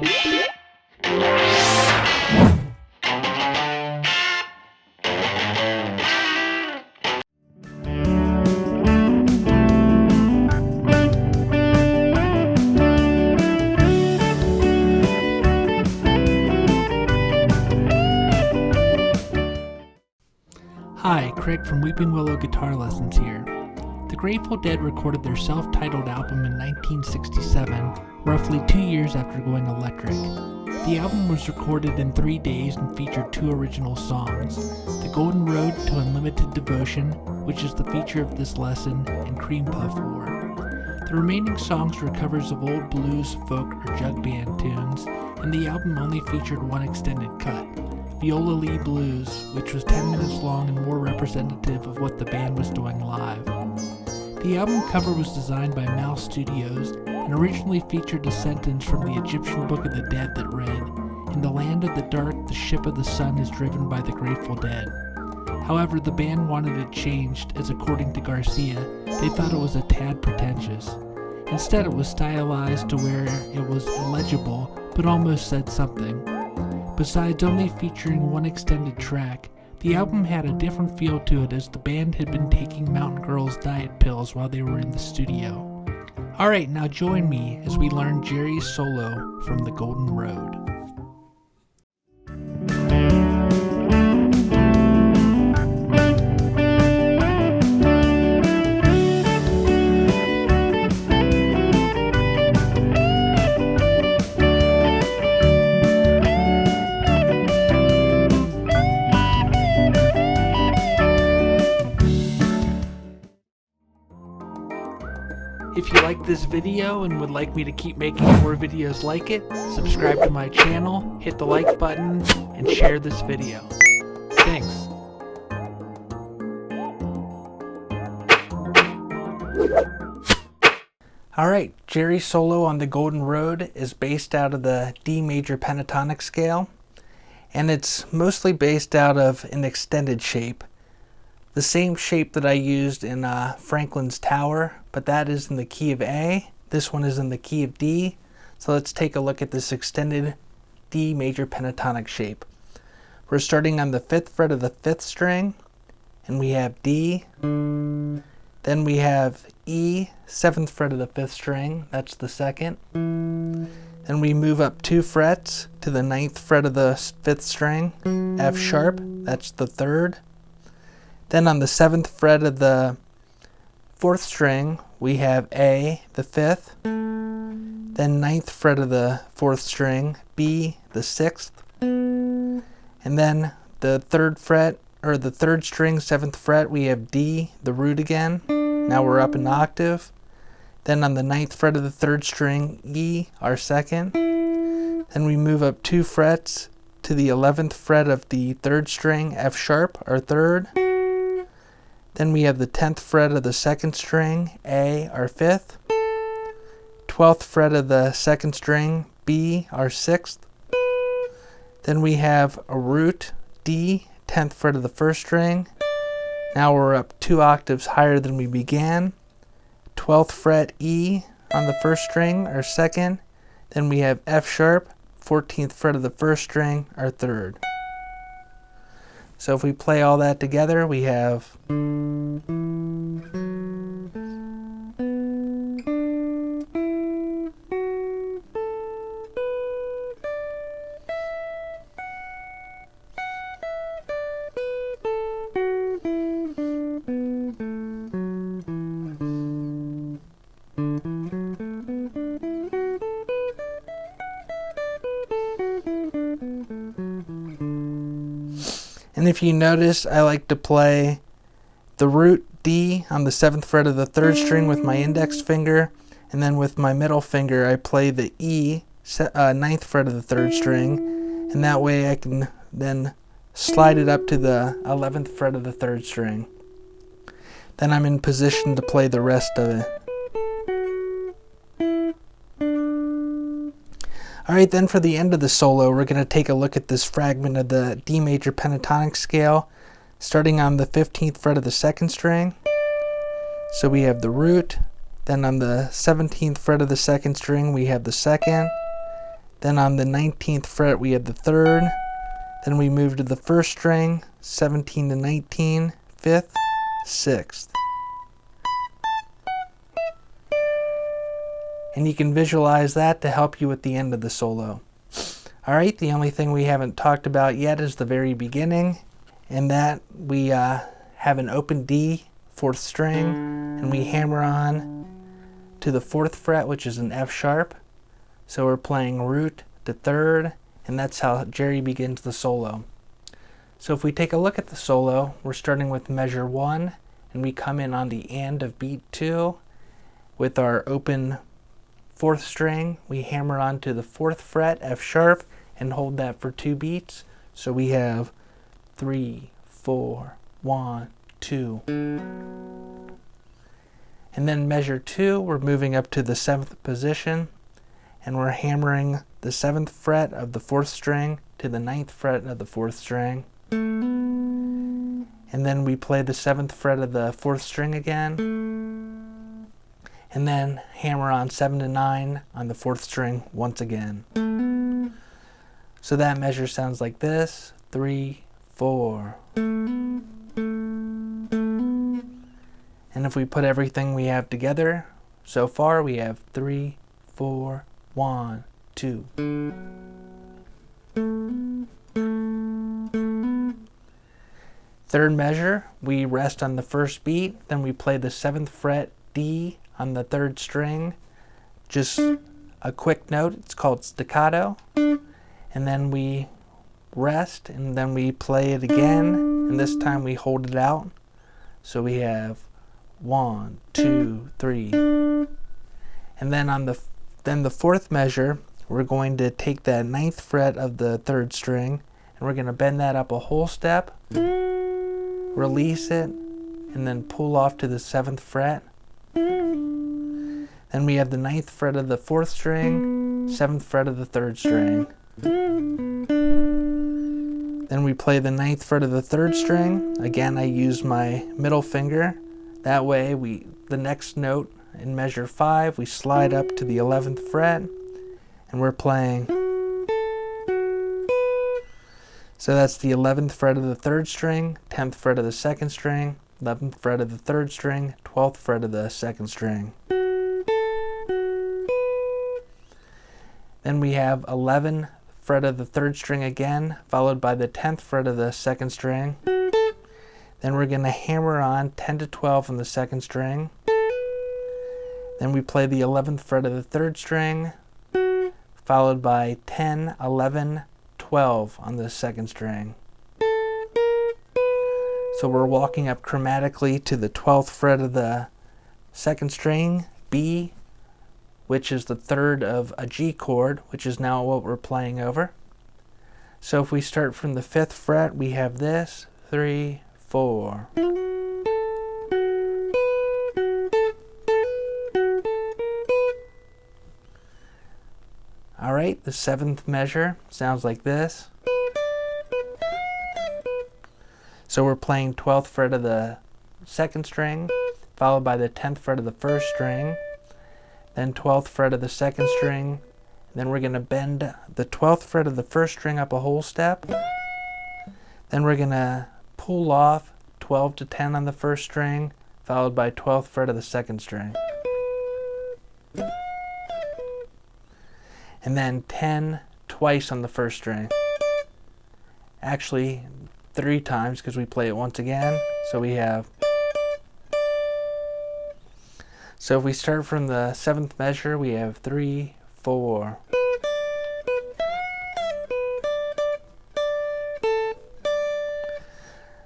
Hi, Craig from Weeping Willow Guitar Lessons here. The Grateful Dead recorded their self-titled album in 1967, roughly 2 years after going electric. The album was recorded in 3 days and featured 2 original songs, The Golden Road to Unlimited Devotion, which is the feature of this lesson, and Cream Puff War. The remaining songs were covers of old blues, folk, or jug band tunes, and the album only featured one extended cut, Viola Lee Blues, which was 10 minutes long and more representative of what the band was doing live. The album cover was designed by Mouse Studios and originally featured a sentence from the Egyptian Book of the Dead that read, "In the land of the dark, the ship of the sun is driven by the Grateful Dead." However, the band wanted it changed, as according to Garcia, they thought it was a tad pretentious. Instead, it was stylized to where it was illegible, but almost said something. Besides only featuring one extended track, the album had a different feel to it, as the band had been taking Mountain Girls diet pills while they were in the studio. Alright, now join me as we learn Jerry's solo from The Golden Road. If you like this video and would like me to keep making more videos like it, subscribe to my channel, hit the like button, and share this video. Thanks. Alright, Jerry's solo on The Golden Road is based out of the D major pentatonic scale, and it's mostly based out of an extended shape. The same shape that I used in Franklin's Tower, but that is in the key of A. This one is in the key of D. So let's take a look at this extended D major pentatonic shape. We're starting on the 5th fret of the 5th string, and we have D. Then we have E, 7th fret of the 5th string, that's the 2nd. Then we move up 2 frets to the 9th fret of the 5th string, F sharp, that's the 3rd. Then on the 7th fret of the 4th string, we have A, the 5th. Then 9th fret of the 4th string, B, the 6th. And then the 3rd fret, or the 3rd string, 7th fret, we have D, the root again. Now we're up an octave. Then on the 9th fret of the 3rd string, E, our 2nd. Then we move up 2 frets to the 11th fret of the 3rd string, F sharp, our 3rd. Then we have the 10th fret of the 2nd string, A, our 5th. 12th fret of the 2nd string, B, our 6th. Then we have a root, D, 10th fret of the 1st string. Now we're up 2 octaves higher than we began. 12th fret, E, on the 1st string, our 2nd. Then we have F sharp, 14th fret of the 1st string, our 3rd. So if we play all that together, we have And if you notice, I like to play the root D on the 7th fret of the 3rd string with my index finger, and then with my middle finger I play the E, 9th fret of the 3rd string, and that way I can then slide it up to the 11th fret of the 3rd string. Then I'm in position to play the rest of it. Alright, then for the end of the solo, we're going to take a look at this fragment of the D major pentatonic scale, starting on the 15th fret of the 2nd string. So we have the root, then on the 17th fret of the 2nd string we have the 2nd, Then on the 19th fret we have the 3rd. Then we move to the 1st string, 17 to 19, 5th, 6th. And you can visualize that to help you at the end of the solo. Alright, the only thing we haven't talked about yet is the very beginning, and that we have an open D, 4th string, and we hammer on to the 4th fret, which is an F sharp. So we're playing root to 3rd, and that's how Jerry begins the solo. So if we take a look at the solo, we're starting with measure 1, and we come in on the and of beat 2 with our open 4th string. We hammer on to the 4th fret, F sharp, and hold that for 2 beats. So we have 3, 4, 1, 2. And then measure 2, we're moving up to the 7th position, and we're hammering the 7th fret of the 4th string to the 9th fret of the 4th string. And then we play the 7th fret of the 4th string again, and then hammer on 7 to 9 on the 4th string once again. So that measure sounds like this: 3, 4. And if we put everything we have together so far, we have 3, 4, 1, 2. Third measure, we rest on the 1st beat, then we play the 7th fret D on the 3rd string. Just a quick note, it's called staccato. And then we rest, and then we play it again, and this time we hold it out. So we have 1, 2, 3. And then on the 4th measure, we're going to take that 9th fret of the 3rd string, and we're going to bend that up a whole step, release it, and then pull off to the 7th fret. Then we have the 9th fret of the 4th string, 7th fret of the 3rd string. Then we play the 9th fret of the 3rd string. Again, I use my middle finger. That way, the next note in measure 5, we slide up to the 11th fret, and we're playing. So that's the 11th fret of the 3rd string, 10th fret of the 2nd string, 11th fret of the 3rd string, 12th fret of the 2nd string. Then we have 11th fret of the 3rd string again, followed by the 10th fret of the 2nd string. Then we're going to hammer on 10 to 12 on the 2nd string. Then we play the 11th fret of the 3rd string, followed by 10, 11, 12 on the 2nd string. So we're walking up chromatically to the 12th fret of the 2nd string, B, which is the 3rd of a G chord, which is now what we're playing over. So if we start from the 5th fret, we have this: 3, 4. Alright, the 7th measure sounds like this. So we're playing 12th fret of the 2nd string, followed by the 10th fret of the 1st string, then 12th fret of the 2nd string, then we're going to bend the 12th fret of the 1st string up a whole step, then we're going to pull off 12 to 10 on the 1st string, followed by 12th fret of the 2nd string. And then 10 twice on the 1st string. Actually, 3 times because we play it once again. So we have. So if we start from the 7th measure, we have 3, 4.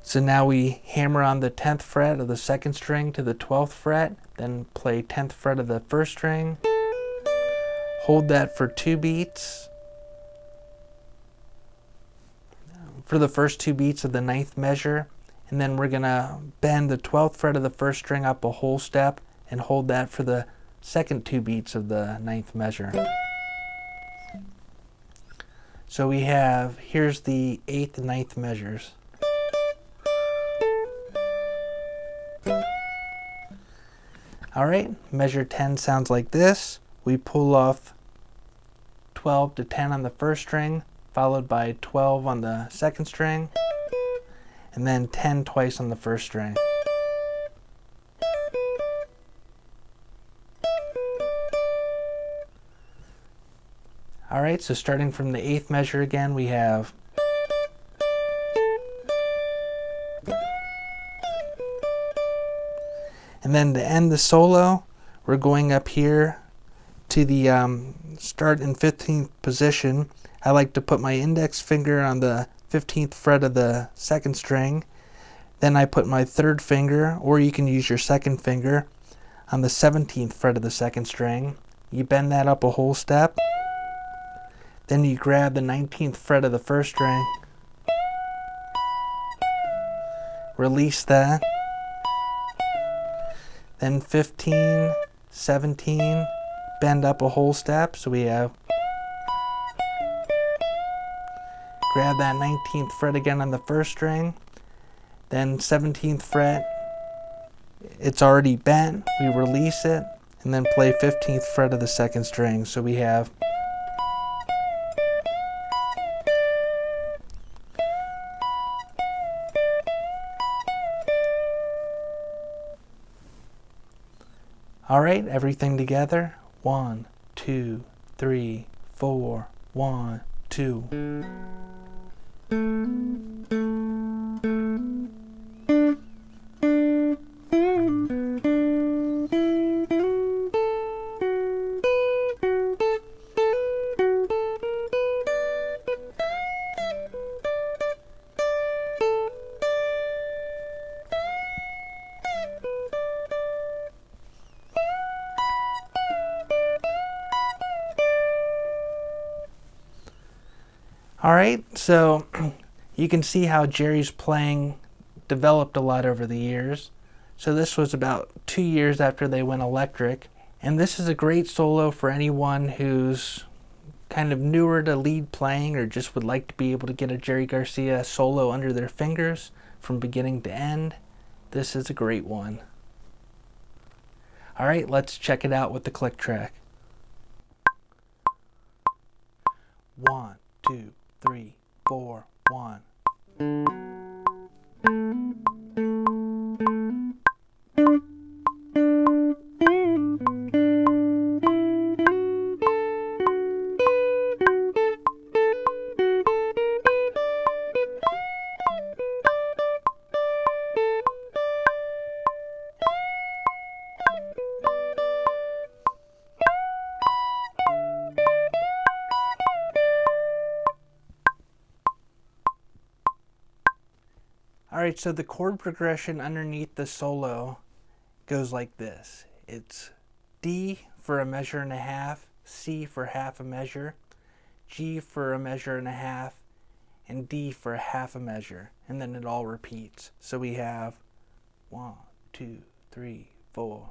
So now we hammer on the 10th fret of the 2nd string to the 12th fret, then play 10th fret of the 1st string, hold that for 2 beats. For the first 2 beats of the 9th measure, and then we're going to bend the 12th fret of the 1st string up a whole step and hold that for the second 2 beats of the 9th measure. So we have, here's the 8th and 9th measures. Alright, measure 10 sounds like this. We pull off 12 to 10 on the first string, followed by 12 on the second string, and then 10 twice on the first string. Alright, so starting from the 8th measure again, we have and then to end the solo, we're going up here to the start in 15th position. I like to put my index finger on the 15th fret of the second string. Then I put my third finger, or you can use your second finger, on the 17th fret of the second string. You bend that up a whole step. Then you grab the 19th fret of the first string, release that, then 15, 17, bend up a whole step, so we have, grab that 19th fret again on the first string, then 17th fret, it's already bent, we release it, and then play 15th fret of the second string, so we have Alright, everything together. 1, 2, 3, 4, 1, 2. Alright, so you can see how Jerry's playing developed a lot over the years. So this was about 2 years after they went electric. And this is a great solo for anyone who's kind of newer to lead playing or just would like to be able to get a Jerry Garcia solo under their fingers from beginning to end. This is a great one. Alright, let's check it out with the click track. 1, 2, 3, 4, 1. Alright, so the chord progression underneath the solo goes like this. It's D for a measure and a half, C for half a measure, G for a measure and a half, and D for a half a measure. And then it all repeats. So we have 1, 2, 3, 4.